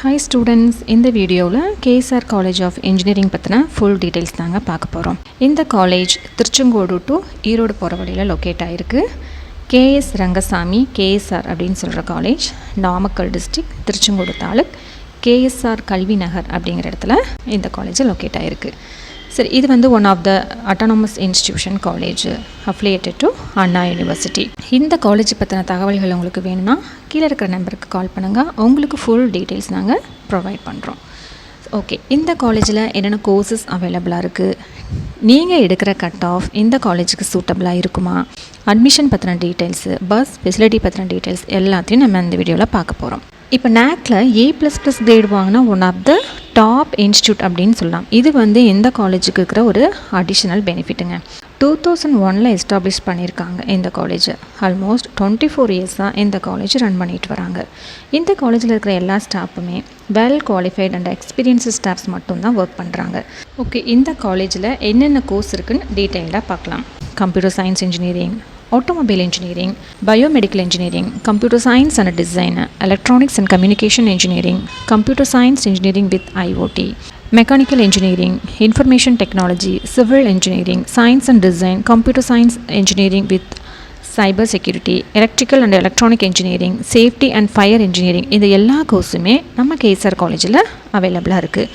Hi students, இந்த வீடியோவில் KSR college of engineering பற்றின ஃபுல் டீட்டெயில்ஸ் தாங்க பார்க்க போகிறோம். இந்த காலேஜ் திருச்செங்கோடு டு ஈரோடு போகிற வழியில் லொக்கேட் ஆகிருக்கு. கேஎஸ் ரங்கசாமி கேஎஸ்ஆர் அப்படின்னு சொல்கிற college Namakkal district Tiruchengode taluk KSR கல்வி நகர் அப்படிங்கிற இடத்துல இந்த காலேஜ் லொக்கேட் ஆகிருக்கு. சரி, இது வந்து one of the autonomous institution college affiliated to Anna university. இந்த காலேஜ் பற்றின தகவல்கள் உங்களுக்கு வேணும்னா கீழே இருக்கிற நம்பருக்கு கால் பண்ணுங்கள். உங்களுக்கு ஃபுல் டீட்டெயில்ஸ் நாங்கள் ப்ரொவைட் பண்ணுறோம். ஓகே, இந்த காலேஜில் என்னென்ன கோர்சஸ் அவைலபிளாக இருக்குது, நீங்கள் எடுக்கிற கட் ஆஃப் இந்த காலேஜுக்கு சூட்டபிளாக இருக்குமா, அட்மிஷன் பற்றின டீட்டெயில்ஸு, பஸ் ஃபெசிலிட்டி பற்றின டீட்டெயில்ஸ் எல்லாத்தையும் நம்ம இந்த வீடியோவில் பார்க்க போகிறோம். இப்போ NACல A++ கிரேட் வாங்கினா one of the top institute அப்படின்னு சொல்லலாம். இது வந்து இந்த காலேஜுக்கு இருக்கிற ஒரு அடிஷ்னல் பெனிஃபிட்டுங்க. 2001 எஸ்டாப்ளிஷ் பண்ணியிருக்காங்க இந்த காலேஜ். ஆல்மோஸ்ட் 24 இயர்ஸாக இந்த காலேஜ் ரன் பண்ணிட்டு வராங்க. இந்த காலேஜில் இருக்கிற எல்லா ஸ்டாஃபுமே well qualified and experienced staffs மட்டும்தான் ஒர்க் பண்ணுறாங்க. ஓகே, இந்த காலேஜில் என்னென்ன கோர்ஸ் இருக்குன்னு டீட்டெயில்டாக பார்க்கலாம். Computer science engineering, automobile engineering, biomedical engineering, computer science and design, electronics and communication engineering, computer science engineering with IoT, mechanical engineering, information technology, civil engineering, science and design, computer science engineering with cyber security, electrical and electronic engineering, safety and fire engineering. இந்த எல்லா கோர்ஸுமே நம்ம KSR காலேஜில் அவைலபிளாக இருக்குது.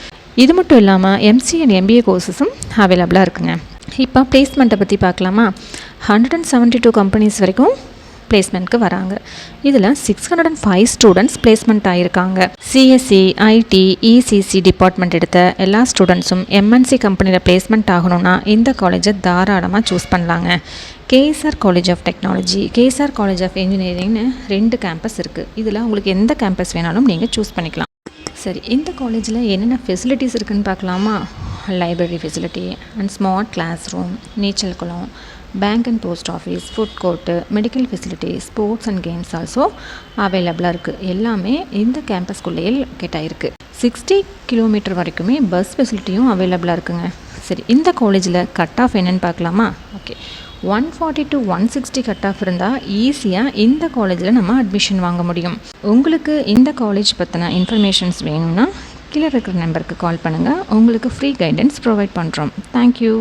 இது மட்டும் இல்லாமல் MCA and MBA கோர்ஸஸும் அவைலபிளாக இருக்குங்க. இப்போ பிளேஸ்மெண்ட்டை பற்றி பார்க்கலாமா? 172 கம்பெனிஸ் வரைக்கும் பிளேஸ்மெண்ட்க்கு வராங்க. இதில் 605 ஸ்டூடெண்ட்ஸ் பிளேஸ்மெண்ட் ஆகியிருக்காங்க. CSE, IT, ECC டிபார்ட்மெண்ட் எடுத்த எல்லா ஸ்டூடெண்ட்ஸும் MNC கம்பெனியில் பிளேஸ்மெண்ட் ஆகணும்னா இந்த காலேஜை தாராளமாக சூஸ் பண்ணலாங்க. KSR college of technology, KSR college of இன்ஜினியரிங்னு 2 கேம்பஸ் இருக்குது. இதில் உங்களுக்கு எந்த கேம்பஸ் வேணாலும் நீங்கள் சூஸ் பண்ணிக்கலாம். சரி, இந்த காலேஜில் என்னென்ன ஃபெசிலிட்டிஸ் இருக்குதுன்னு பார்க்கலாமா? Library facility and smart class room, நீச்சல் குளம், bank and post office, food court, medical facility, sports and games also அவைலபிளாக இருக்குது. எல்லாமே இந்த கேம்பஸ்குள்ளேயே லொக்கேட் ஆகிருக்கு. 60 கிலோமீட்டர் வரைக்குமே பஸ் ஃபெசிலிட்டியும் அவைலபிளாக இருக்குங்க. சரி, இந்த காலேஜில் கட் ஆஃப் என்னென்னு பார்க்கலாமா? ஓகே, 140 to 160 கட் ஆஃப் இருந்தால் ஈஸியாக இந்த காலேஜில் நம்ம அட்மிஷன் வாங்க முடியும். உங்களுக்கு இந்த காலேஜ் பற்றின இன்ஃபர்மேஷன்ஸ் வேணும்னா கீழே இருக்கிற நம்பருக்கு கால் பண்ணுங்கள். உங்களுக்கு ஃப்ரீ கைடன்ஸ் ப்ரொவைட் பண்ணுறோம். தேங்க்யூ.